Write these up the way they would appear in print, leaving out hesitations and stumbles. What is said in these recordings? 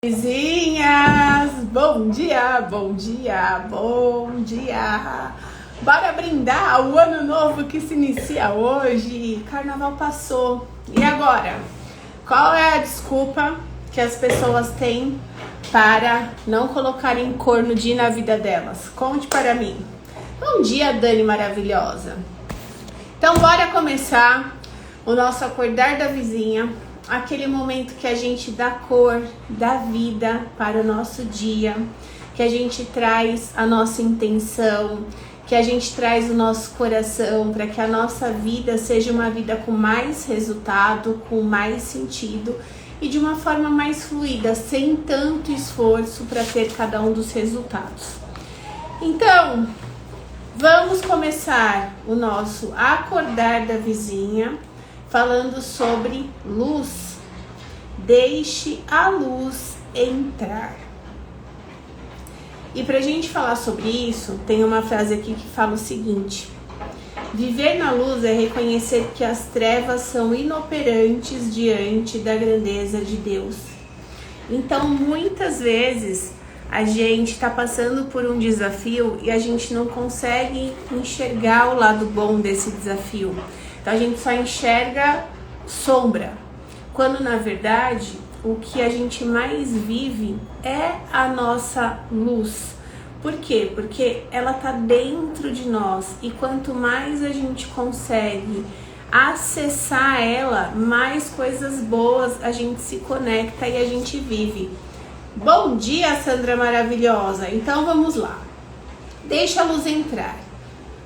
Vizinhas, bom dia, bom dia, bom dia. Bora brindar o ano novo que se inicia hoje. Carnaval passou. E agora? Qual é a desculpa que as pessoas têm para não colocarem corno de na vida delas? Conte para mim. Bom dia, Dani maravilhosa. Então bora começar o nosso acordar da vizinha. Aquele momento que a gente dá cor, dá vida para o nosso dia, que a gente traz a nossa intenção, que a gente traz o nosso coração para que a nossa vida seja uma vida com mais resultado, com mais sentido e de uma forma mais fluida, sem tanto esforço para ter cada um dos resultados. Então, vamos começar o nosso acordar da vizinha falando sobre luz. Deixe a luz entrar. E pra gente falar sobre isso, tem uma frase aqui que fala o seguinte: viver na luz é reconhecer que as trevas são inoperantes diante da grandeza de Deus. Então, muitas vezes, a gente tá passando por um desafio e a gente não consegue enxergar o lado bom desse desafio. Então a gente só enxerga sombra, quando na verdade o que a gente mais vive é a nossa luz. Por quê? Porque ela tá dentro de nós e quanto mais a gente consegue acessar ela, mais coisas boas a gente se conecta e a gente vive. Bom dia, Sandra maravilhosa! Então vamos lá. Deixa a luz entrar.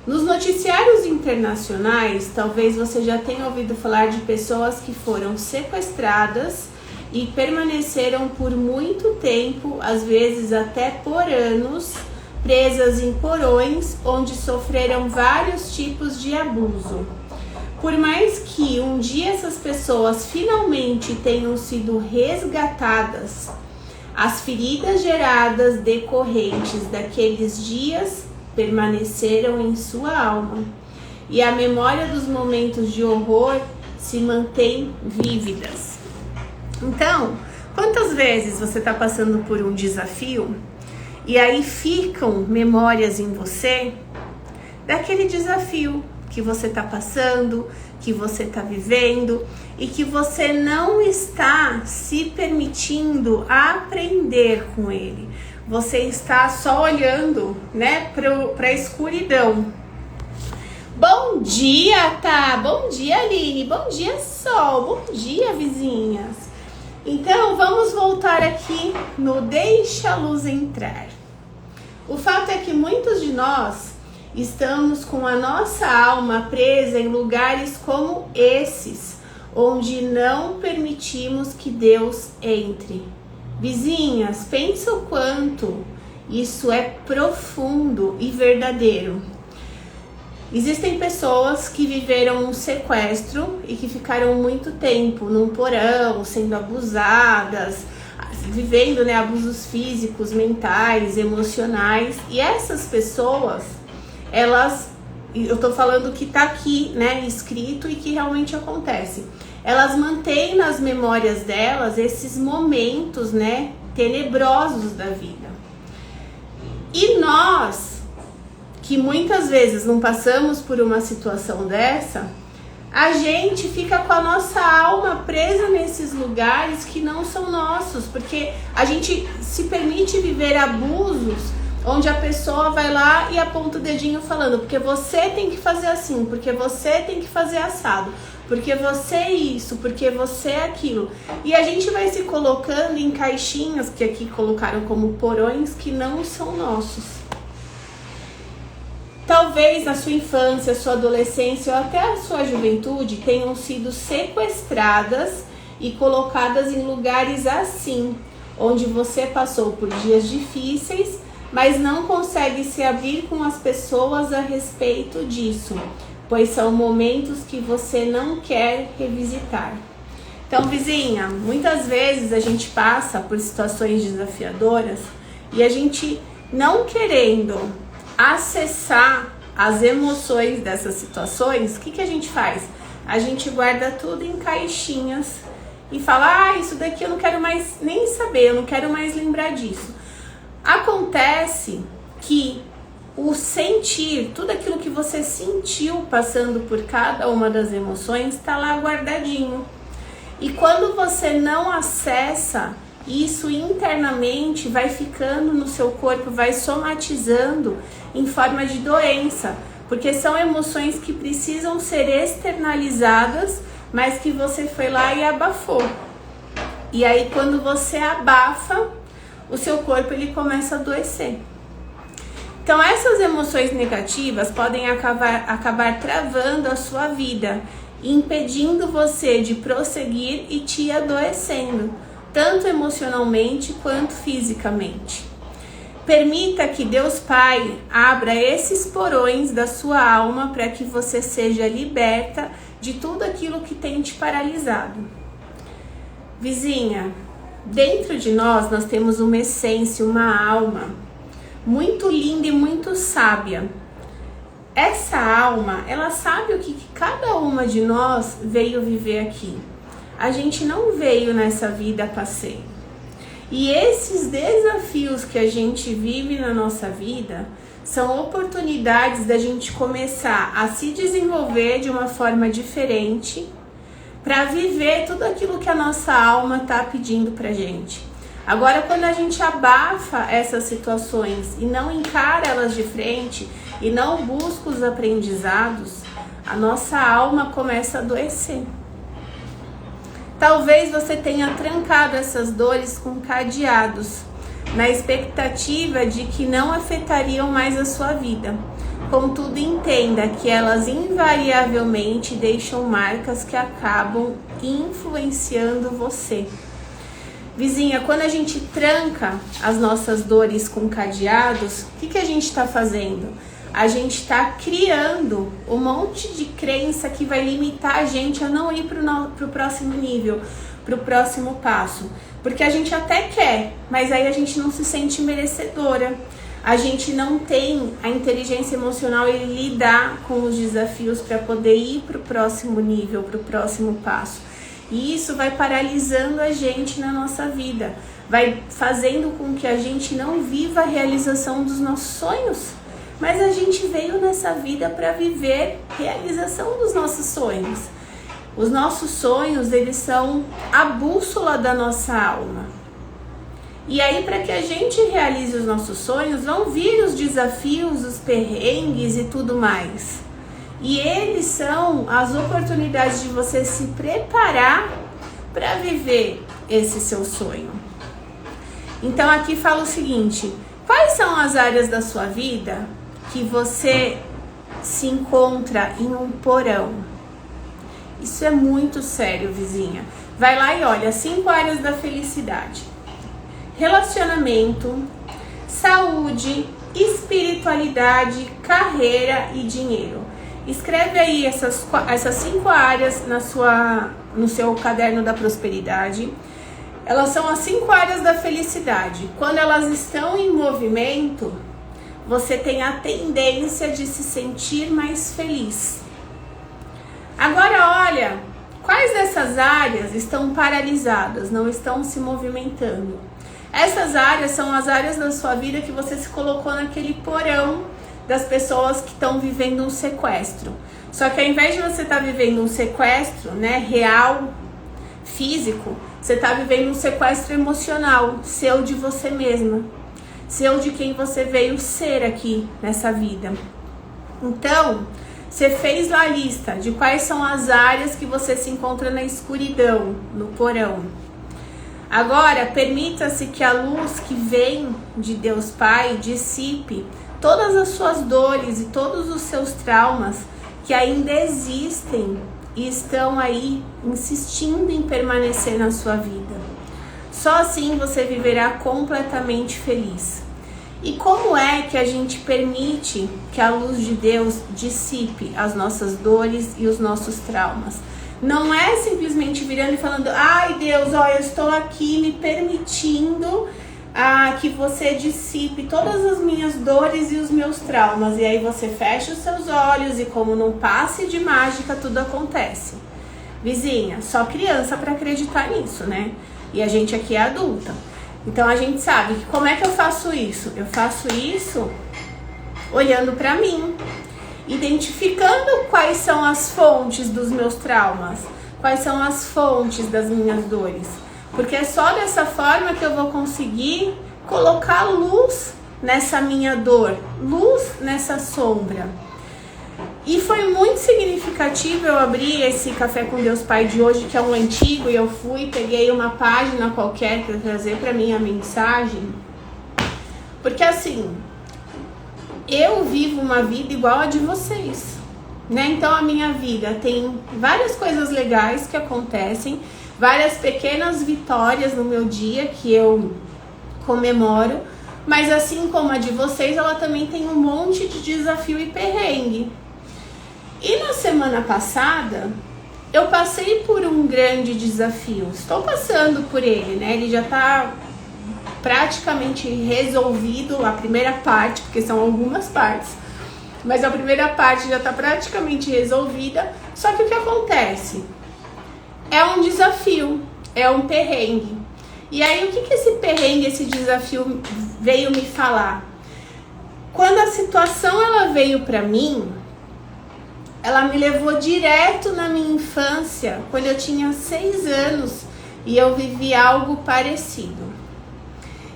Nos noticiários internacionais, talvez você já tenha ouvido falar de pessoas que foram sequestradas e permaneceram por muito tempo, às vezes até por anos, presas em porões onde sofreram vários tipos de abuso. Por mais que um dia essas pessoas finalmente tenham sido resgatadas, as feridas geradas decorrentes daqueles dias permaneceram em sua alma e a memória dos momentos de horror se mantém vívidas. Então, quantas vezes você está passando por um desafio e aí ficam memórias em você daquele desafio que você está passando, que você está vivendo e que você não está se permitindo aprender com ele. Você está só olhando, né, para a escuridão. Bom dia, tá? Bom dia, Aline. Bom dia, Sol. Bom dia, vizinhas. Então, vamos voltar aqui no Deixa a Luz Entrar. O fato é que muitos de nós estamos com a nossa alma presa em lugares como esses, onde não permitimos que Deus entre. Vizinhas, pensa o quanto isso é profundo e verdadeiro. Existem pessoas que viveram um sequestro e que ficaram muito tempo num porão, sendo abusadas, vivendo, né, abusos físicos, mentais, emocionais. E essas pessoas, eu tô falando que tá aqui, né, escrito e que realmente acontece. Elas mantêm nas memórias delas esses momentos, né, tenebrosos da vida. E nós, que muitas vezes não passamos por uma situação dessa, a gente fica com a nossa alma presa nesses lugares que não são nossos, porque a gente se permite viver abusos onde a pessoa vai lá e aponta o dedinho falando, porque você tem que fazer assim, porque você tem que fazer assado, porque você é isso, porque você é aquilo. E a gente vai se colocando em caixinhas, que aqui colocaram como porões, que não são nossos. Talvez na sua infância, sua adolescência ou até a sua juventude tenham sido sequestradas e colocadas em lugares assim, onde você passou por dias difíceis, mas não consegue se abrir com as pessoas a respeito disso, pois são momentos que você não quer revisitar. Então, vizinha, muitas vezes a gente passa por situações desafiadoras e a gente não querendo acessar as emoções dessas situações, o que a gente faz? A gente guarda tudo em caixinhas e fala, isso daqui eu não quero mais nem saber, eu não quero mais lembrar disso. Acontece que o sentir, tudo aquilo que você sentiu passando por cada uma das emoções está lá guardadinho. E quando você não acessa, isso internamente vai ficando no seu corpo, vai somatizando em forma de doença, porque são emoções que precisam ser externalizadas, mas que você foi lá e abafou. E aí quando você abafa, o seu corpo ele começa a adoecer. Então essas emoções negativas podem acabar travando a sua vida, impedindo você de prosseguir e te adoecendo, tanto emocionalmente quanto fisicamente. Permita que Deus Pai abra esses porões da sua alma para que você seja liberta de tudo aquilo que tem te paralisado. Vizinha, dentro de nós temos uma essência, uma alma muito linda e muito sábia. Essa alma, ela sabe o que cada uma de nós veio viver aqui. A gente não veio nessa vida a passeio. E esses desafios que a gente vive na nossa vida são oportunidades da gente começar a se desenvolver de uma forma diferente para viver tudo aquilo que a nossa alma está pedindo pra gente. Agora, quando a gente abafa essas situações e não encara elas de frente e não busca os aprendizados, a nossa alma começa a adoecer. Talvez você tenha trancado essas dores com cadeados, na expectativa de que não afetariam mais a sua vida. Contudo, entenda que elas invariavelmente deixam marcas que acabam influenciando você. Vizinha, quando a gente tranca as nossas dores com cadeados, o que a gente está fazendo? A gente está criando um monte de crença que vai limitar a gente a não ir para o próximo nível, para o próximo passo. Porque a gente até quer, mas aí a gente não se sente merecedora. A gente não tem a inteligência emocional e lidar com os desafios para poder ir para o próximo nível, para o próximo passo. E isso vai paralisando a gente na nossa vida, vai fazendo com que a gente não viva a realização dos nossos sonhos. Mas a gente veio nessa vida para viver a realização dos nossos sonhos. Os nossos sonhos, eles são a bússola da nossa alma. E aí, para que a gente realize os nossos sonhos, vão vir os desafios, os perrengues e tudo mais. E eles são as oportunidades de você se preparar para viver esse seu sonho. Então aqui fala o seguinte: quais são as áreas da sua vida que você se encontra em um porão? Isso é muito sério, vizinha. Vai lá e olha, 5 áreas da felicidade: relacionamento, saúde, espiritualidade, carreira e dinheiro. Escreve aí essas 5 áreas no seu caderno da prosperidade. Elas são as 5 áreas da felicidade. Quando elas estão em movimento, você tem a tendência de se sentir mais feliz. Agora olha, quais dessas áreas estão paralisadas, não estão se movimentando? Essas áreas são as áreas da sua vida que você se colocou naquele porão das pessoas que estão vivendo um sequestro. Só que ao invés de você estar vivendo um sequestro, real, físico, você está vivendo um sequestro emocional, seu de você mesma, seu de quem você veio ser aqui nessa vida. Então, você fez lá a lista de quais são as áreas que você se encontra na escuridão, no porão. Agora, permita-se que a luz que vem de Deus Pai dissipe todas as suas dores e todos os seus traumas que ainda existem e estão aí insistindo em permanecer na sua vida. Só assim você viverá completamente feliz. E como é que a gente permite que a luz de Deus dissipe as nossas dores e os nossos traumas? Não é simplesmente virando e falando: ai Deus, eu estou aqui me permitindo que você dissipe todas as minhas dores e os meus traumas. E aí você fecha os seus olhos e, como num passe de mágica, tudo acontece. Vizinha, só criança para acreditar nisso, né? E a gente aqui é adulta. Então a gente sabe que como é que eu faço isso? Eu faço isso olhando para mim, identificando quais são as fontes dos meus traumas, quais são as fontes das minhas dores. Porque é só dessa forma que eu vou conseguir colocar luz nessa minha dor, luz nessa sombra. E foi muito significativo eu abrir esse Café com Deus Pai de hoje, que é um antigo, e eu peguei uma página qualquer para trazer para mim a mensagem. Porque assim, eu vivo uma vida igual a de vocês, né? Então a minha vida tem várias coisas legais que acontecem, várias pequenas vitórias no meu dia que eu comemoro, mas assim como a de vocês, ela também tem um monte de desafio e perrengue. E na semana passada, eu passei por um grande desafio. Estou passando por ele, né? Ele já está praticamente resolvido, a primeira parte, porque são algumas partes. Mas a primeira parte já está praticamente resolvida. Só que o que acontece? É um desafio, é um perrengue. E aí, o que esse perrengue, esse desafio veio me falar? Quando a situação ela veio para mim, ela me levou direto na minha infância, quando eu tinha 6 anos e eu vivi algo parecido.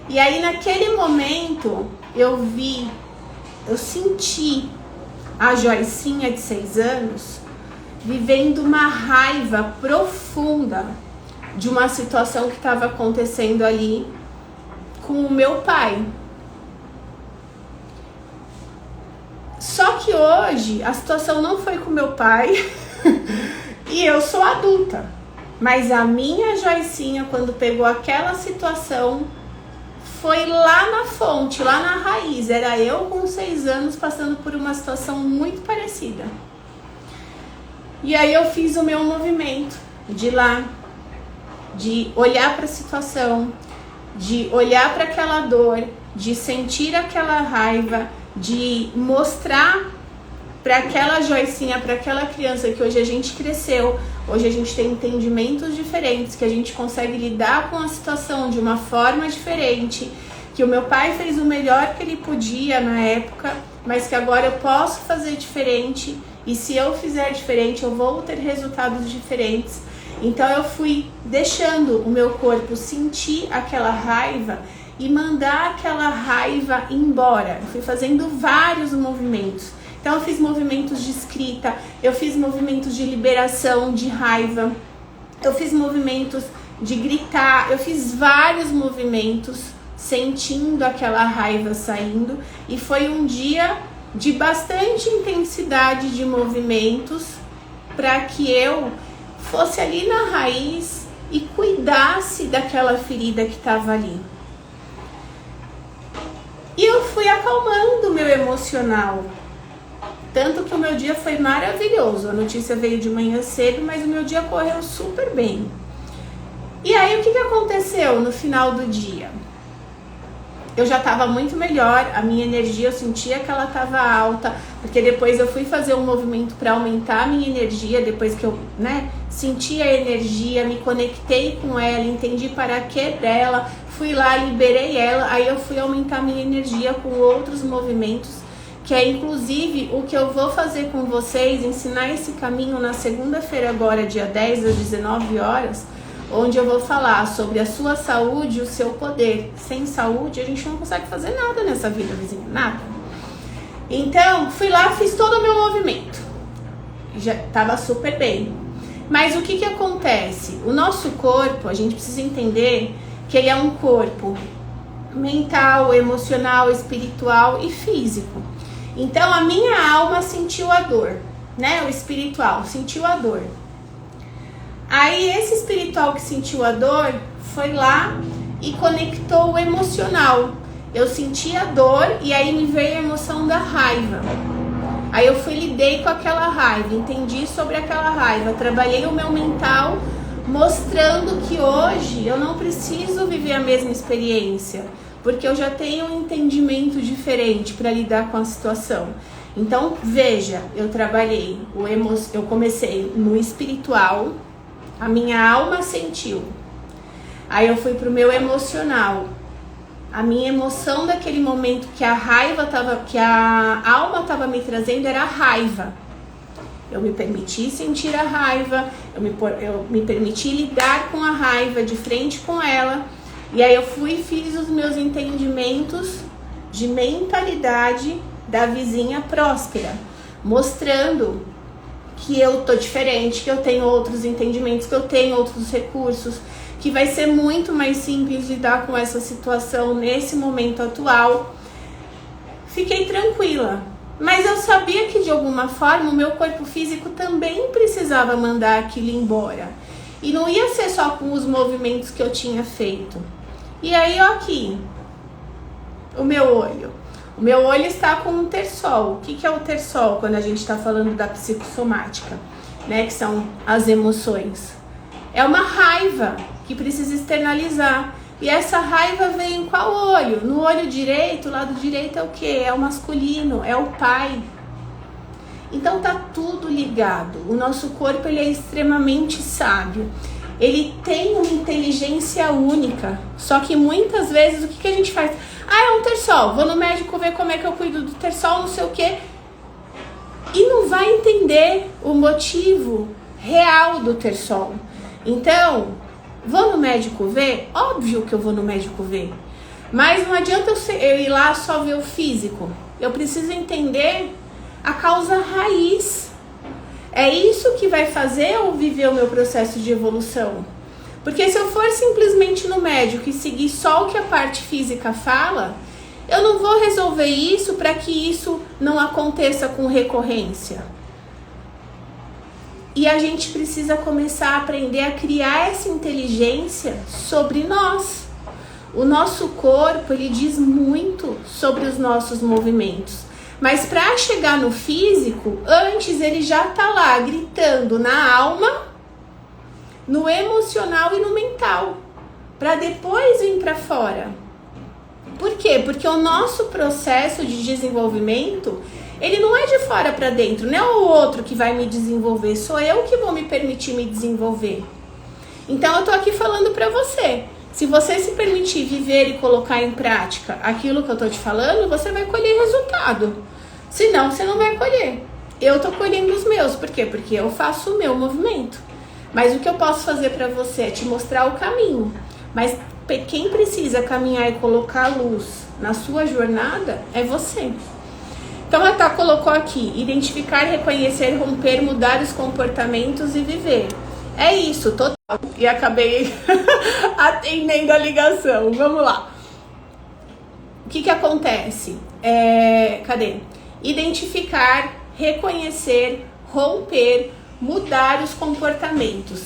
E aí naquele momento eu senti a Joicinha de 6 anos vivendo uma raiva profunda de uma situação que estava acontecendo ali com o meu pai. Só que hoje a situação não foi com meu pai e eu sou adulta. Mas a minha Joicinha, quando pegou aquela situação, foi lá na fonte, lá na raiz. Era eu com 6 anos passando por uma situação muito parecida. E aí eu fiz o meu movimento de ir lá, de olhar para a situação, de olhar para aquela dor, de sentir aquela raiva, de mostrar para aquela Joicinha, para aquela criança que hoje a gente cresceu, hoje a gente tem entendimentos diferentes, que a gente consegue lidar com a situação de uma forma diferente, que o meu pai fez o melhor que ele podia na época, mas que agora eu posso fazer diferente, e se eu fizer diferente eu vou ter resultados diferentes. Então eu fui deixando o meu corpo sentir aquela raiva e mandar aquela raiva embora. Eu fui fazendo vários movimentos. Então eu fiz movimentos de escrita, eu fiz movimentos de liberação de raiva, eu fiz movimentos de gritar, eu fiz vários movimentos sentindo aquela raiva saindo, e foi um dia de bastante intensidade de movimentos para que eu fosse ali na raiz e cuidasse daquela ferida que estava ali. E eu fui acalmando o meu emocional. Tanto que o meu dia foi maravilhoso. A notícia veio de manhã cedo, mas o meu dia correu super bem. E aí o que aconteceu no final do dia? Eu já estava muito melhor, a minha energia eu sentia que ela estava alta, porque depois eu fui fazer um movimento para aumentar a minha energia, depois que eu senti a energia, me conectei com ela, entendi para que dela, fui lá, liberei ela, aí eu fui aumentar a minha energia com outros movimentos, que é inclusive o que eu vou fazer com vocês, ensinar esse caminho na segunda-feira agora, dia 10 às 19 horas, onde eu vou falar sobre a sua saúde e o seu poder. Sem saúde a gente não consegue fazer nada nessa vida, vizinha, nada. Então, fui lá, fiz todo o meu movimento. Já estava super bem. Mas o que acontece? O nosso corpo, a gente precisa entender que ele é um corpo mental, emocional, espiritual e físico. Então, a minha alma sentiu a dor, né? O espiritual sentiu a dor. Aí esse espiritual que sentiu a dor foi lá e conectou o emocional. Eu senti a dor e aí me veio a emoção da raiva. Aí eu lidei com aquela raiva, entendi sobre aquela raiva, trabalhei o meu mental, mostrando que hoje eu não preciso viver a mesma experiência, porque eu já tenho um entendimento diferente para lidar com a situação. Então veja, eu trabalhei, eu comecei no espiritual, A minha alma sentiu. Aí eu fui pro meu emocional. A minha emoção daquele momento que a alma estava me trazendo era a raiva. Eu me permiti sentir a raiva, eu me permiti lidar com a raiva, de frente com ela. E aí eu fui e fiz os meus entendimentos de mentalidade da vizinha próspera, mostrando que eu tô diferente, que eu tenho outros entendimentos, que eu tenho outros recursos, que vai ser muito mais simples lidar com essa situação nesse momento atual. Fiquei tranquila, mas eu sabia que de alguma forma o meu corpo físico também precisava mandar aquilo embora. E não ia ser só com os movimentos que eu tinha feito. E aí, ó aqui, o meu olho. O meu olho está com um terçol. O que é o terçol quando a gente está falando da psicossomática, né? Que são as emoções. É uma raiva que precisa externalizar. E essa raiva vem em qual olho? No olho direito, o lado direito é o quê? É o masculino, é o pai. Então tá tudo ligado. O nosso corpo ele é extremamente sábio. Ele tem uma inteligência única. Só que muitas vezes o que a gente faz? Ah, é um terçol. Vou no médico ver como é que eu cuido do terçol, não sei o quê. E não vai entender o motivo real do terçol. Então, vou no médico ver? Óbvio que eu vou no médico ver. Mas não adianta eu ir lá só ver o físico. Eu preciso entender a causa raiz. É isso que vai fazer eu viver o meu processo de evolução. Porque se eu for simplesmente no médico e seguir só o que a parte física fala, eu não vou resolver isso para que isso não aconteça com recorrência. E a gente precisa começar a aprender a criar essa inteligência sobre nós. O nosso corpo, ele diz muito sobre os nossos movimentos. Mas para chegar no físico, antes ele já tá lá gritando na alma, no emocional e no mental, para depois vir para fora. Por quê? Porque o nosso processo de desenvolvimento, ele não é de fora para dentro, não é o outro que vai me desenvolver, sou eu que vou me permitir me desenvolver. Então eu tô aqui falando para você, se você se permitir viver e colocar em prática aquilo que eu tô te falando, você vai colher resultado. Senão, você não vai colher. Eu tô colhendo os meus, por quê? Porque eu faço o meu movimento. Mas o que eu posso fazer para você é te mostrar o caminho. Mas quem precisa caminhar e colocar a luz na sua jornada é você. Então a Tá colocou aqui, identificar, reconhecer, romper, mudar os comportamentos e viver. É isso, total. E acabei atendendo a ligação. Vamos lá. O que acontece? Cadê? Identificar, reconhecer, romper, mudar os comportamentos.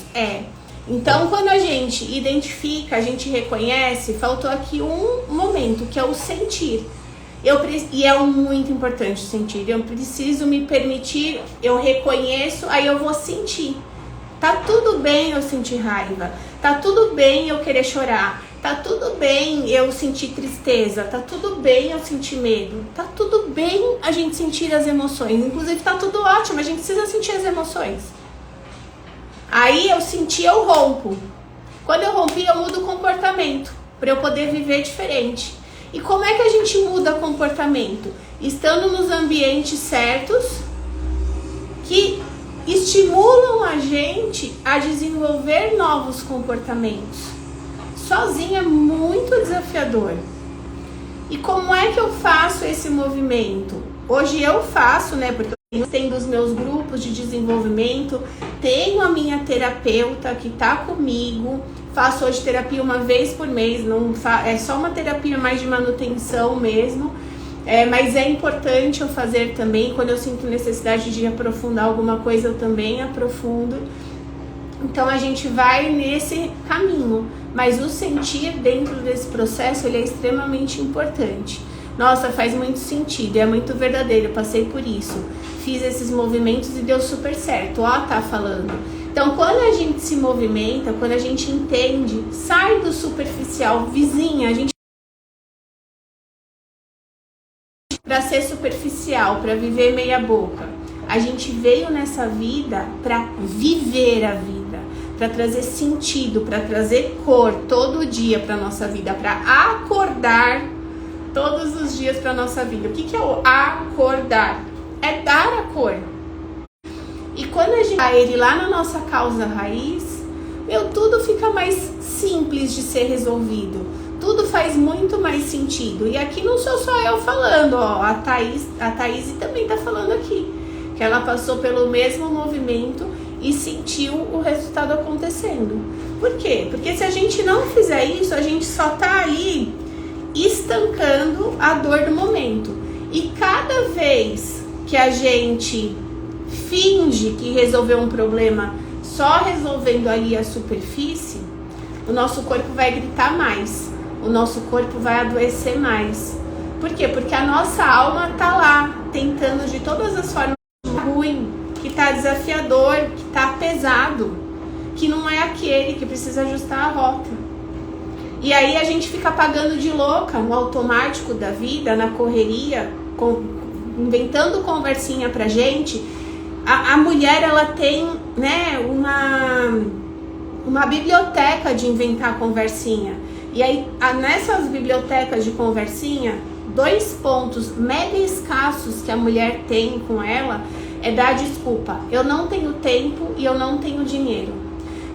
Então, quando a gente identifica, a gente reconhece, faltou aqui um momento, que é o sentir. E é muito importante sentir. Eu preciso me permitir, eu reconheço, aí eu vou sentir. Tá tudo bem eu sentir raiva, tá tudo bem eu querer chorar, tá tudo bem eu sentir tristeza, tá tudo bem eu sentir medo, tá tudo bem a gente sentir as emoções, inclusive tá tudo ótimo, a gente precisa sentir as emoções. Aí eu senti, eu rompo. Quando eu rompi, eu mudo o comportamento, para eu poder viver diferente. E como é que a gente muda comportamento? Estando nos ambientes certos, que estimulam a gente a desenvolver novos comportamentos. Sozinho é muito desafiador. E como é que eu faço esse movimento? Hoje eu faço, né? Porque eu tenho os meus grupos de desenvolvimento, tenho a minha terapeuta que tá comigo, faço hoje terapia uma vez por mês, é só uma terapia mais de manutenção mesmo. Mas é importante eu fazer também, quando eu sinto necessidade de aprofundar alguma coisa, eu também aprofundo. Então a gente vai nesse caminho, mas o sentir dentro desse processo, ele é extremamente importante. Nossa, faz muito sentido, é muito verdadeiro, eu passei por isso. Fiz esses movimentos e deu super certo, tá falando. Então quando a gente se movimenta, quando a gente entende, sai do superficial, vizinha, a gente para ser superficial, para viver meia boca. A gente veio nessa vida para viver a vida. para trazer sentido, para trazer cor todo dia para nossa vida, para acordar todos os dias para nossa vida. O que é o acordar? É dar a cor. E quando a gente dá ele lá na nossa causa raiz, tudo fica mais simples de ser resolvido. Tudo faz muito mais sentido. E aqui não sou só eu falando, ó, a Thaís também tá falando aqui, que ela passou pelo mesmo movimento e sentiu o resultado acontecendo. Por quê? Porque se a gente não fizer isso, a gente só tá ali estancando a dor do momento. E cada vez que a gente finge que resolveu um problema só resolvendo ali a superfície, o nosso corpo vai gritar mais, o nosso corpo vai adoecer mais. Por quê? Porque a nossa alma tá lá, tentando de todas as formas ruim, que tá desafiador, que tá pesado, que não é aquele, que precisa ajustar a rota. E aí a gente fica pagando de louca no automático da vida, na correria, inventando conversinha pra gente. A mulher, ela tem, né, uma biblioteca de inventar conversinha. E aí, nessas bibliotecas de conversinha, 2 pontos mega escassos que a mulher tem com ela é dar desculpa. Eu não tenho tempo e eu não tenho dinheiro.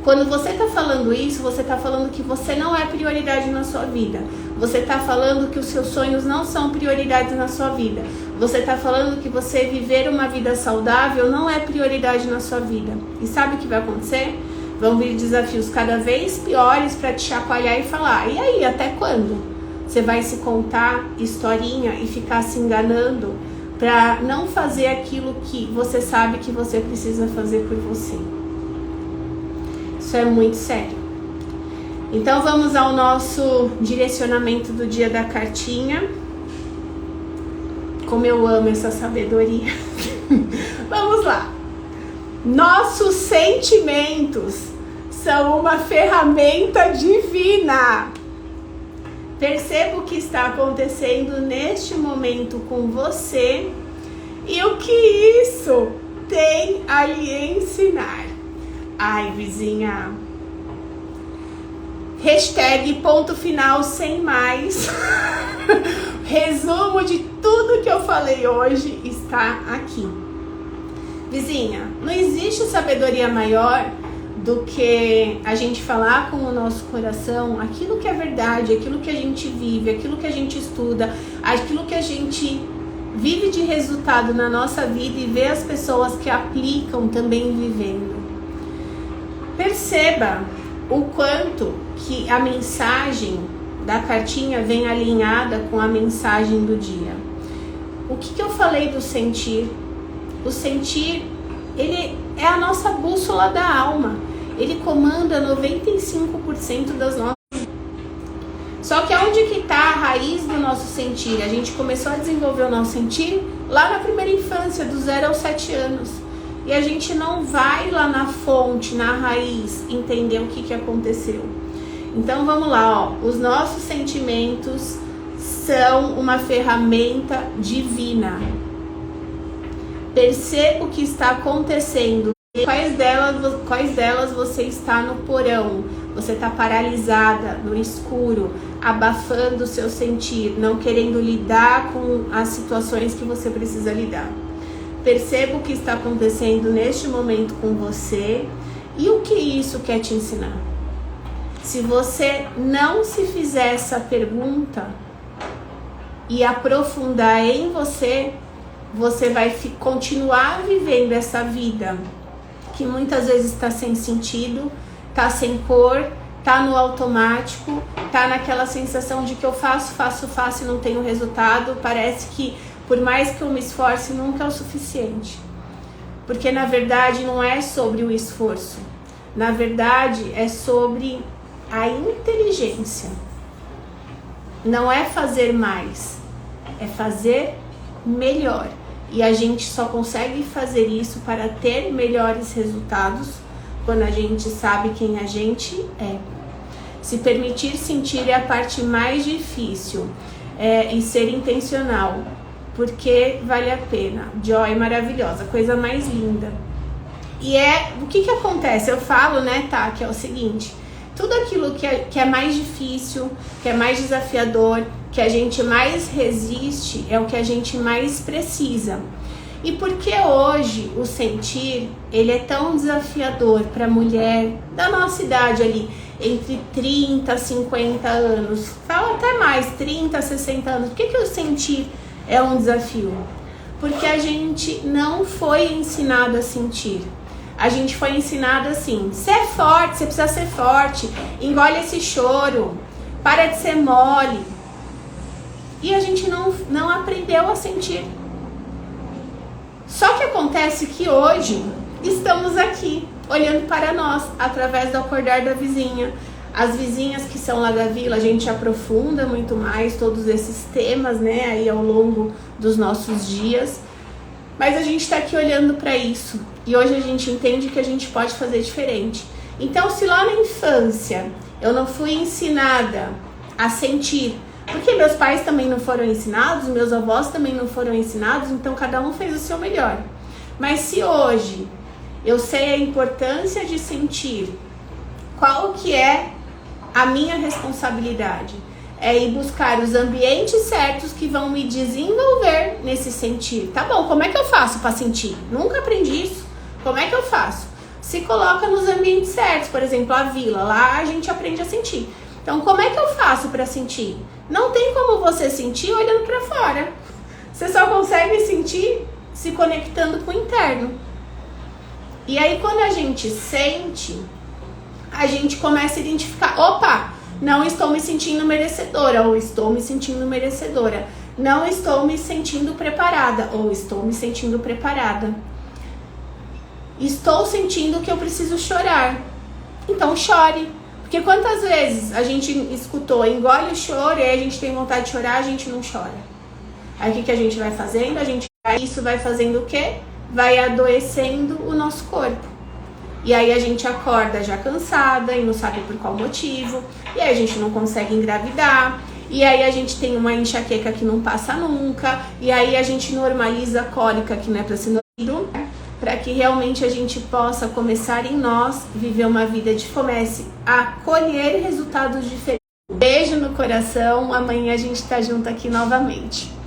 Quando você tá falando isso, você tá falando que você não é prioridade na sua vida. Você tá falando que os seus sonhos não são prioridades na sua vida. Você tá falando que você viver uma vida saudável não é prioridade na sua vida. E sabe o que vai acontecer? Vão vir desafios cada vez piores para te chacoalhar e falar: e aí, até quando? Você vai se contar historinha e ficar se enganando para não fazer aquilo que você sabe que você precisa fazer por você. Isso é muito sério. Então vamos ao nosso direcionamento do dia da cartinha. Como eu amo essa sabedoria. Vamos lá. Nossos sentimentos são uma ferramenta divina. Perceba o que está acontecendo neste momento com você e o que isso tem a lhe ensinar. Ai, vizinha. Hashtag ponto final sem mais. Resumo de tudo que eu falei hoje está aqui. Vizinha, não existe sabedoria maior do que a gente falar com o nosso coração aquilo que é verdade, aquilo que a gente vive, aquilo que a gente estuda, aquilo que a gente vive de resultado na nossa vida e ver as pessoas que aplicam também vivendo. Perceba o quanto que a mensagem da cartinha vem alinhada com a mensagem do dia. O que eu falei do sentir? O sentir, ele é a nossa bússola da alma. Ele comanda 95% das nossas. Só que aonde que está a raiz do nosso sentir? A gente começou a desenvolver o nosso sentir lá na primeira infância, do 0 aos 7 anos. E a gente não vai lá na fonte, na raiz, entender o que aconteceu. Então vamos lá, ó. Os nossos sentimentos são uma ferramenta divina. Perceba o que está acontecendo. Quais delas você está no porão? Você está paralisada, no escuro, abafando o seu sentir, não querendo lidar com as situações que você precisa lidar. Perceba o que está acontecendo neste momento com você e o que isso quer te ensinar. Se você não se fizer essa pergunta e aprofundar em você, você vai continuar vivendo essa vida que muitas vezes está sem sentido, está sem cor, está no automático, está naquela sensação de que eu faço e não tenho resultado. Parece que por mais que eu me esforce, nunca é o suficiente. Porque na verdade não é sobre o esforço. Na verdade é sobre a inteligência. Não é fazer mais, é fazer melhor. E a gente só consegue fazer isso para ter melhores resultados quando a gente sabe quem a gente é. Se permitir sentir é a parte mais difícil, e ser intencional, porque vale a pena. Joy maravilhosa, coisa mais linda. E o que acontece? Eu falo, né, tá, que é o seguinte: tudo aquilo que é mais difícil, que é mais desafiador, que a gente mais resiste, é o que a gente mais precisa. E por que hoje o sentir, ele é tão desafiador para a mulher da nossa idade ali, entre 30 e 50 anos, fala até mais, 30, 60 anos, por que o sentir é um desafio? Porque a gente não foi ensinado a sentir. A gente foi ensinado assim: você é forte, você precisa ser forte, engole esse choro, para de ser mole. E a gente não aprendeu a sentir. Só que acontece que hoje estamos aqui, olhando para nós, através do acordar da vizinha. As vizinhas que são lá da vila, a gente aprofunda muito mais todos esses temas, né, aí ao longo dos nossos dias. Mas a gente está aqui olhando para isso. E hoje a gente entende que a gente pode fazer diferente. Então, se lá na infância eu não fui ensinada a sentir, porque meus pais também não foram ensinados, meus avós também não foram ensinados, então cada um fez o seu melhor. Mas se hoje eu sei a importância de sentir, qual que é a minha responsabilidade? É ir buscar os ambientes certos que vão me desenvolver nesse sentir. Tá bom, como é que eu faço para sentir? Nunca aprendi isso. Como é que eu faço? Se coloca nos ambientes certos, por exemplo, a vila, lá a gente aprende a sentir. Então, como é que eu faço para sentir? Não tem como você sentir olhando para fora. Você só consegue sentir se conectando com o interno. E aí, quando a gente sente, a gente começa a identificar: opa, não estou me sentindo merecedora, ou estou me sentindo merecedora. Não estou me sentindo preparada, ou estou me sentindo preparada. Estou sentindo que eu preciso chorar. Então chore. Porque quantas vezes a gente escutou: engole o choro, e aí a gente tem vontade de chorar, a gente não chora. Aí o que a gente vai fazendo? Isso vai fazendo o quê? Vai adoecendo o nosso corpo. E aí a gente acorda já cansada e não sabe por qual motivo. E aí a gente não consegue engravidar. E aí a gente tem uma enxaqueca que não passa nunca. E aí a gente normaliza a cólica, que não é para ser normalizado, para que realmente a gente possa começar em nós viver uma vida de comece a colher resultados diferentes. Beijo no coração. Amanhã a gente tá junto aqui novamente.